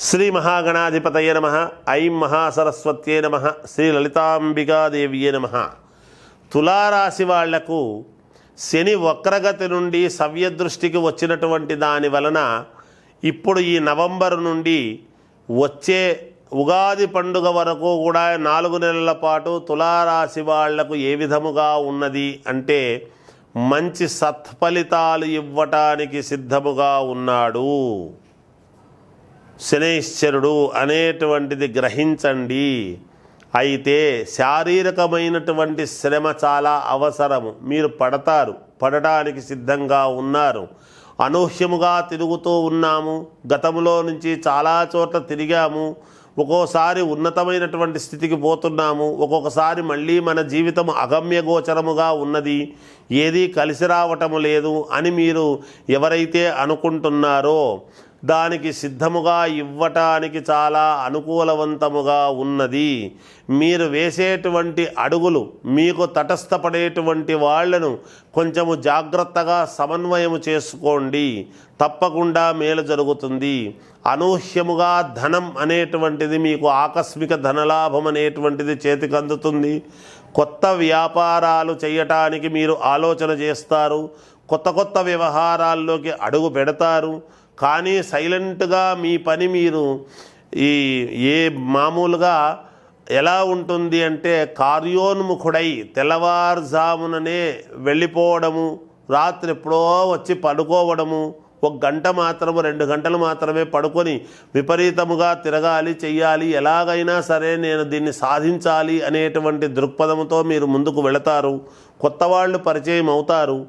శ్రీ మహాగణాధిపతయే నమః. ఐం మహాసరస్వత్యే నమః. శ్రీ లలితాంబికాదేవియే నమః. తులారాశి వాళ్లకు శని వక్రగతి నుండి సవ్యదృష్టికి వచ్చినటువంటి దాని వలన ఇప్పుడు ఈ నవంబర్ నుండి వచ్చే ఉగాది పండుగ వరకు కూడా 4 నెలల పాటు తులారాశి వాళ్లకు ఏ విధముగా ఉన్నది అంటే మంచి సత్ఫలితాలు ఇవ్వటానికి సిద్ధముగా ఉన్నాడు శనైశ్చరుడు అనేటువంటిది గ్రహించండి. అయితే శారీరకమైనటువంటి శ్రమ చాలా అవసరము. మీరు పడటానికి సిద్ధంగా ఉన్నారు. అనూహ్యముగా తిరుగుతూ ఉన్నాము. గతంలో నుంచి చాలా చోట్ల తిరిగాము. ఒక్కోసారి ఉన్నతమైనటువంటి స్థితికి పోతున్నాము. ఒక్కొక్కసారి మళ్ళీ మన జీవితం అగమ్యగోచరముగా ఉన్నది, ఏదీ కలిసి రావటము లేదు అని మీరు ఎవరైతే అనుకుంటున్నారో దానికి సిద్ధముగా ఇవ్వటానికి చాలా అనుకూలవంతముగా ఉన్నది. మీరు వేసేటువంటి అడుగులు మీకు తటస్థపడేటువంటి వాళ్లను కొంచెము జాగ్రత్తగా సమన్వయము చేసుకోండి. తప్పకుండా మేలు జరుగుతుంది. అనూహ్యముగా ధనం అనేటువంటిది మీకు ఆకస్మిక ధనలాభం అనేటువంటిది చేతికి అందుతుంది. కొత్త వ్యాపారాలు చేయటానికి మీరు ఆలోచన చేస్తారు. కొత్త వ్యవహారాల్లోకి అడుగు పెడతారు. కానీ సైలెంట్గా మీ పని మీరు మామూలుగా ఎలా ఉంటుంది అంటే కార్యోన్ముఖుడై తెల్లవారుజాముననే వెళ్ళిపోవడము, రాత్రి ఎప్పుడో వచ్చి పడుకోవడము, 1 గంట మాత్రము 2 గంటలు మాత్రమే పడుకొని విపరీతముగా తిరగాలి, చెయ్యాలి, ఎలాగైనా సరే నేను దీన్ని సాధించాలి అనేటువంటి దృక్పథంతో మీరు ముందుకు వెళతారు. కొత్త వాళ్ళు పరిచయం అవుతారు.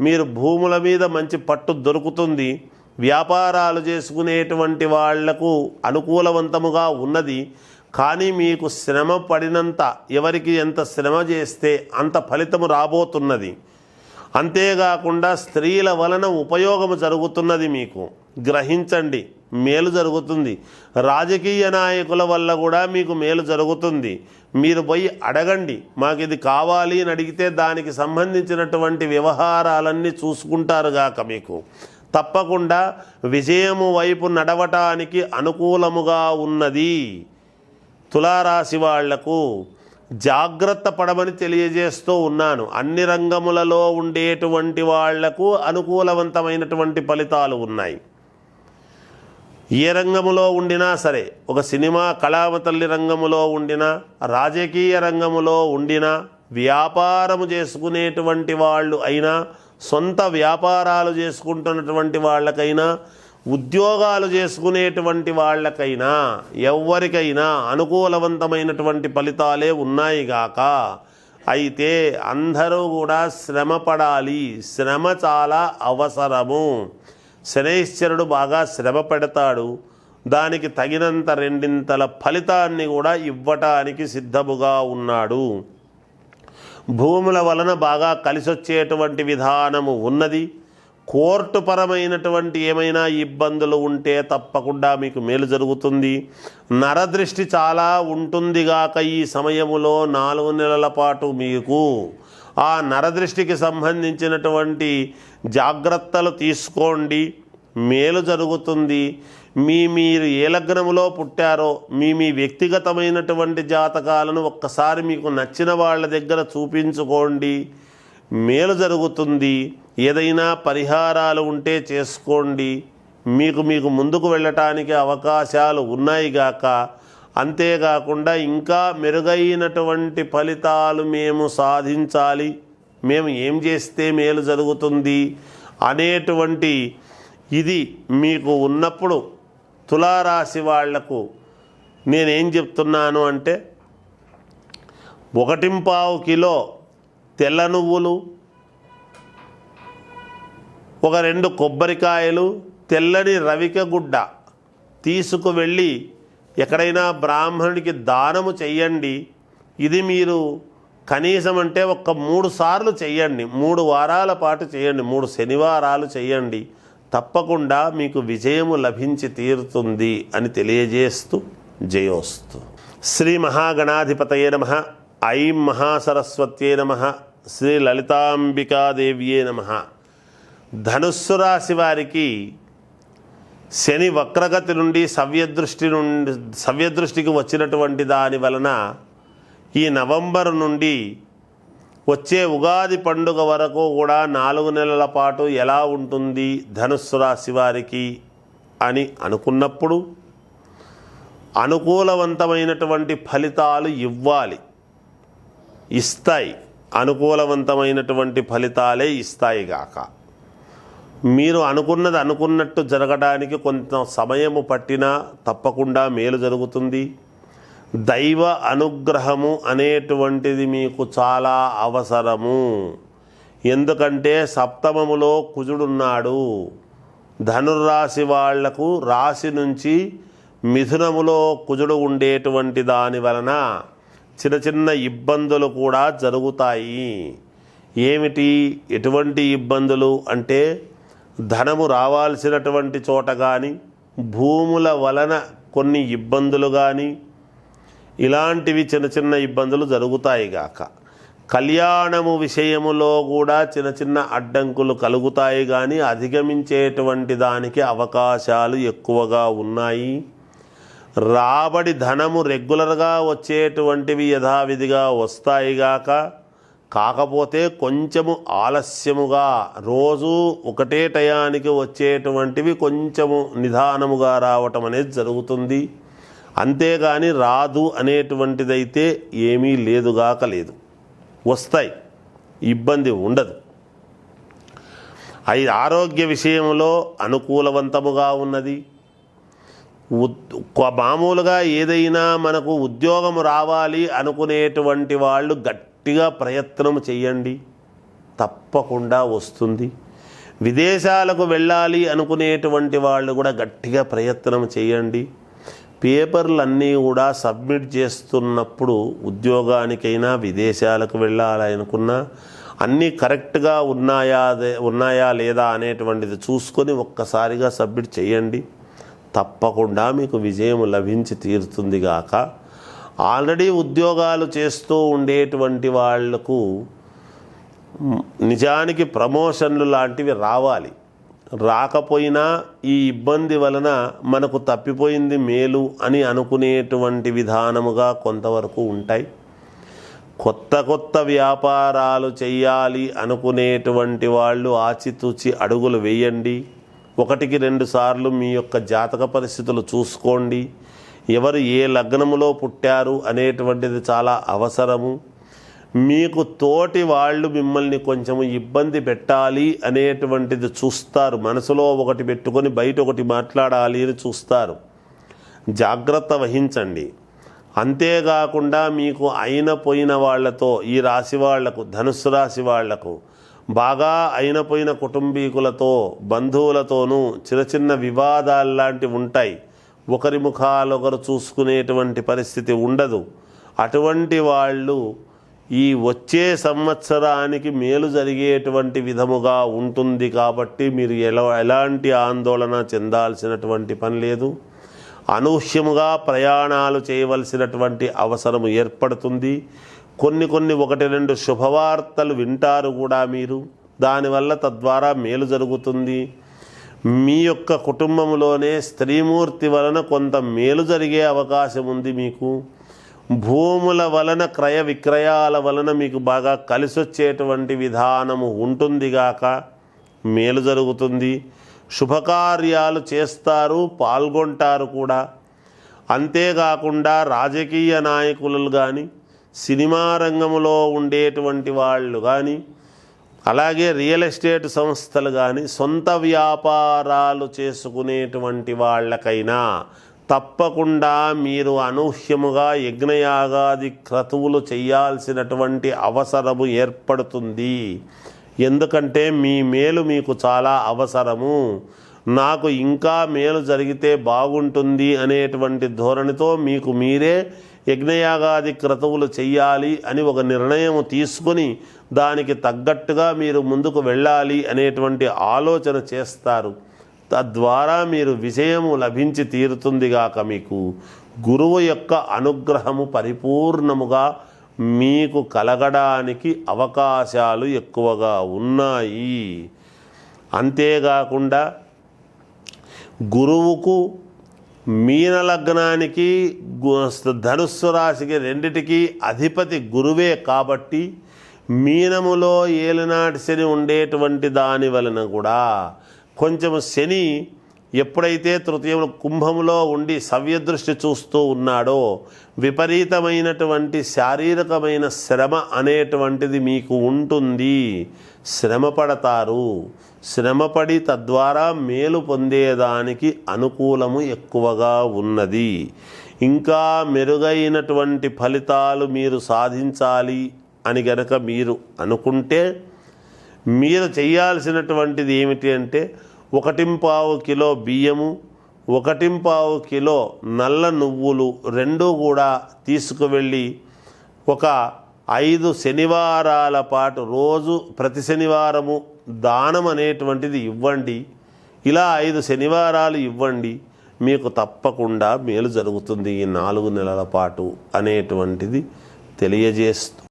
మీరు భూముల మీద మంచి పట్టు దొరుకుతుంది. వ్యాపారాలు చేసుకునేటువంటి వాళ్లకు అనుకూలవంతముగా ఉన్నది. కానీ మీకు శ్రమ పడినంత, ఎవరికి ఎంత శ్రమ చేస్తే అంత ఫలితము రాబోతున్నది. అంతేకాకుండా స్త్రీల వలన ఉపయోగము జరుగుతున్నది. మీకు గ్రహించండి, మేలు జరుగుతుంది. రాజకీయ నాయకుల వల్ల కూడా మీకు మేలు జరుగుతుంది. మీరు పోయి అడగండి, మాకు ఇది కావాలి అని అడిగితే దానికి సంబంధించినటువంటి వ్యవహారాలన్నీ చూసుకుంటారుగాక మీకు తప్పకుండా విజయము వైపు నడవటానికి అనుకూలముగా ఉన్నది. తులారాశి వాళ్లకు జాగ్రత్త పడమని తెలియజేస్తూ ఉన్నాను. అన్ని రంగములలో ఉండేటువంటి వాళ్లకు అనుకూలవంతమైనటువంటి ఫలితాలు ఉన్నాయి. ఏ రంగములో ఉండినా సరే, ఒక సినిమా కళావతల్లి రంగములో ఉండినా, రాజకీయ రంగములో ఉండినా, వ్యాపారము చేసుకునేటువంటి వాళ్ళు అయినా, సొంత వ్యాపారాలు చేసుకుంటున్నటువంటి వాళ్ళకైనా, ఉద్యోగాలు చేసుకునేటువంటి వాళ్ళకైనా, ఎవరికైనా అనుకూలవంతమైనటువంటి ఫలితాలే ఉన్నాయిగాక. అయితే అందరూ కూడా శ్రమ పడాలి. శ్రమ చాలా అవసరము. శనైశ్చరుడు బాగా శ్రమ పెడతాడు. దానికి తగినంత 2 ఫలితాన్ని కూడా ఇవ్వటానికి సిద్ధముగా ఉన్నాడు. భూముల వలన బాగా కలిసొచ్చేటువంటి విధానము ఉన్నది. కోర్టు పరమైనటువంటి ఏమైనా ఇబ్బందులు ఉంటే తప్పకుండా మీకు మేలు జరుగుతుంది. నరదృష్టి చాలా ఉంటుందిగాక ఈ సమయములో 4 నెలల పాటు మీకు ఆ నరదృష్టికి సంబంధించినటువంటి జాగ్రత్తలు తీసుకోండి. మేలు జరుగుతుంది. మీరు ఏ లగ్నములో పుట్టారో మీ వ్యక్తిగతమైనటువంటి జాతకాలను ఒక్కసారి మీకు నచ్చిన వాళ్ళ దగ్గర చూపించుకోండి. మేలు జరుగుతుంది. ఏదైనా పరిహారాలు ఉంటే చేసుకోండి. మీకు ముందుకు వెళ్ళటానికి అవకాశాలు ఉన్నాయిగాక. అంతేకాకుండా ఇంకా మెరుగైనటువంటి ఫలితాలు మేము సాధించాలి, మేము ఏం చేస్తే మేలు జరుగుతుంది అనేటువంటి ఇది మీకు ఉన్నప్పుడు తులారాశి వాళ్లకు నేనేం చెప్తున్నాను అంటే 1.25 కిలో తెల్ల నువ్వులు, 2 కొబ్బరికాయలు, తెల్లని రవిక గుడ్డ తీసుకువెళ్ళి ఎక్కడైనా బ్రాహ్మణుడికి దానము చెయ్యండి. ఇది మీరు కనీసం అంటే 3 సార్లు చెయ్యండి. 3 వారాల పాటు చేయండి. 3 శనివారాలు చెయ్యండి. తప్పకుండా మీకు విజయము లభించి తీరుతుంది అని తెలియజేస్తూ జయోస్తు. శ్రీ మహాగణాధిపతయే నమః. ఐం మహాసరస్వత్యే నమః. శ్రీ లలితాంబికాదేవియే నమః. ధనుస్సు రాశి వారికి శని వక్రగతి నుండి సవ్యదృష్టికి వచ్చినటువంటి దాని వలన ఈ నవంబర్ నుండి వచ్చే ఉగాది పండుగ వరకు కూడా 4 నెలల పాటు ఎలా ఉంటుంది ధనుస్సు రాశి వారికి అని అనుకున్నప్పుడు అనుకూలవంతమైనటువంటి ఫలితాలు ఇస్తాయి. అనుకూలవంతమైనటువంటి ఫలితాలే ఇస్తాయి గాక. మీరు అనుకున్నది అనుకున్నట్టు జరగడానికి కొంత సమయము పట్టినా తప్పకుండా మేలు జరుగుతుంది. దైవ అనుగ్రహము అనేటువంటిది మీకు చాలా అవసరము. ఎందుకంటే సప్తమములో కుజుడున్నాడు. ధనుర్రాశి వాళ్లకు రాశి నుంచి మిథునములో కుజుడు ఉండేటువంటి దాని వలన చిన్న చిన్న ఇబ్బందులు కూడా జరుగుతాయి. ఏమిటి ఎటువంటి ఇబ్బందులు అంటే ధనము రావాల్సినటువంటి చోట కానీ, భూముల వలన కొన్ని ఇబ్బందులు కానీ, ఇలాంటివి చిన్న చిన్న ఇబ్బందులు జరుగుతాయి గాక. కళ్యాణము విషయములో కూడా చిన్న చిన్న అడ్డంకులు కలుగుతాయి కానీ అధిగమించేటువంటి దానికి అవకాశాలు ఎక్కువగా ఉన్నాయి. రాబడి ధనము రెగ్యులర్గా వచ్చేటువంటివి యథావిధిగా వస్తాయి గాక. కాకపోతే కొంచెము ఆలస్యముగా, రోజు ఒకటే టయానికి వచ్చేటువంటివి కొంచెము నిదానముగా రావటం అనేది జరుగుతుంది. అంతేగాని రాదు అనేటువంటిదైతే ఏమీ లేదుగాక లేదు. వస్తాయి, ఇబ్బంది ఉండదు. ఆరోగ్య విషయంలో అనుకూలవంతముగా ఉన్నది. మామూలుగా ఏదైనా మనకు ఉద్యోగం రావాలి అనుకునేటువంటి వాళ్ళు గట్టిగా ప్రయత్నం చేయండి, తప్పకుండా వస్తుంది. విదేశాలకు వెళ్ళాలి అనుకునేటువంటి వాళ్ళు కూడా గట్టిగా ప్రయత్నం చేయండి. పేపర్లన్నీ కూడా సబ్మిట్ చేస్తున్నప్పుడు ఉద్యోగానికైనా విదేశాలకు వెళ్ళాలనుకున్నా అన్నీ కరెక్ట్గా ఉన్నాయా లేదా అనేటువంటిది చూసుకొని ఒక్కసారిగా సబ్మిట్ చేయండి. తప్పకుండా మీకు విజయం లభించి తీరుతుంది గాక. ఆల్రెడీ ఉద్యోగాలు చేస్తూ ఉండేటువంటి వాళ్లకు నిజానికి ప్రమోషన్లు లాంటివి రావాలి. రాకపోయినా ఈ ఇబ్బంది వలన మనకు తప్పిపోయింది మేలు అని అనుకునేటువంటి విధానముగా కొంతవరకు ఉంటాయి. కొత్త వ్యాపారాలు చేయాలి అనుకునేటువంటి వాళ్ళు ఆచితూచి అడుగులు వేయండి. 1-2 సార్లు మీ యొక్క జాతక పరిస్థితులు చూసుకోండి. ఎవరు ఏ లగ్నములో పుట్టారు అనేటువంటిది చాలా అవసరము. మీకు తోటి వాళ్ళు మిమ్మల్ని కొంచెం ఇబ్బంది పెట్టాలి అనేటువంటిది చూస్తారు. మనసులో ఒకటి పెట్టుకొని బయట ఒకటి మాట్లాడాలి అని చూస్తారు. జాగ్రత్త వహించండి. అంతేకాకుండా మీకు పోయిన వాళ్ళతో, ఈ రాశి వాళ్లకు, ధనుస్సు రాశి వాళ్లకు బాగా పోయిన కుటుంబీకులతో, బంధువులతోనూ చిన్న వివాదాలు లాంటివి ఉంటాయి. ఒకరి ముఖాలు ఒకరు చూసుకునేటువంటి పరిస్థితి ఉండదు. అటువంటి వాళ్ళు ఈ వచ్చే సంవత్సరానికి మేలు జరిగేటువంటి విధముగా ఉంటుంది. కాబట్టి మీరు ఎలాంటి ఆందోళన చెందాల్సినటువంటి పని లేదు. అనూహ్యముగా ప్రయాణాలు చేయవలసినటువంటి అవసరం ఏర్పడుతుంది. కొన్ని 1-2 శుభవార్తలు వింటారు కూడా మీరు. దానివల్ల తద్వారా మేలు జరుగుతుంది. మీ యొక్క కుటుంబంలోనే స్త్రీమూర్తి వలన కొంత మేలు జరిగే అవకాశం ఉంది. మీకు భూముల వలన, క్రయ విక్రయాల వలన మీకు బాగా కలిసొచ్చేటువంటి విధానము ఉంటుంది గాక. మేలు జరుగుతుంది. శుభకార్యాలు చేస్తారు, పాల్గొంటారు కూడా. అంతేకాకుండా రాజకీయ నాయకులు కానీ, సినిమా రంగంలో ఉండేటువంటి వాళ్ళు కానీ, అలాగే రియల్ ఎస్టేట్ సంస్థలు కానీ, సొంత వ్యాపారాలు చేసుకునేటువంటి వాళ్ళకైనా తప్పకుండా మీరు అనూహ్యముగా యజ్ఞయాగాది క్రతువులు చేయాల్సినటువంటి అవసరము ఏర్పడుతుంది. ఎందుకంటే మీ మేలు మీకు చాలా అవసరము. నాకు ఇంకా మేలు జరిగితే బాగుంటుంది అనేటువంటి ధోరణితో మీకు మీరే యజ్ఞయాగాది క్రతువులు చెయ్యాలి అని ఒక నిర్ణయం తీసుకొని దానికి తగ్గట్టుగా మీరు ముందుకు వెళ్ళాలి అనేటువంటి ఆలోచన చేస్తారు. తద్వారా మీరు విజయము లభించి తీరుతుందిగాక. మీకు గురువు యొక్క అనుగ్రహము పరిపూర్ణముగా మీకు కలగడానికి అవకాశాలు ఎక్కువగా ఉన్నాయి. అంతేకాకుండా గురువుకు మీన లగ్నానికి ధనుస్సు రాశికి రెండిటికి అధిపతి గురువే కాబట్టి మీనములో ఏలినాటి శని ఉండేటువంటి దాని వలన కూడా కొంచెం శని ఎప్పుడైతే తృతీయంలో కుంభములో ఉండి సవ్యదృష్టి చూస్తూ ఉన్నాడో విపరీతమైనటువంటి శారీరకమైన శ్రమ అనేటువంటిది మీకు ఉంటుంది. శ్రమ పడతారు. శ్రమపడి తద్వారా మేలు పొందేదానికి అనుకూలము ఎక్కువగా ఉన్నది. ఇంకా మెరుగైనటువంటి ఫలితాలు మీరు సాధించాలి అని గనక మీరు అనుకుంటే మీరు చేయాల్సినటువంటిది ఏమిటి అంటే 1.25 కిలో బియ్యము, 1.25 కిలో నల్ల నువ్వులు రెండూ కూడా తీసుకువెళ్ళి ఒక 5 శనివారాల పాటు రోజు ప్రతి శనివారము దానం అనేటువంటిది ఇవ్వండి. ఇలా 5 శనివారాలు ఇవ్వండి. మీకు తప్పకుండా మేలు జరుగుతుంది ఈ 4 నెలల పాటు అనేటువంటిది తెలియజేస్తూ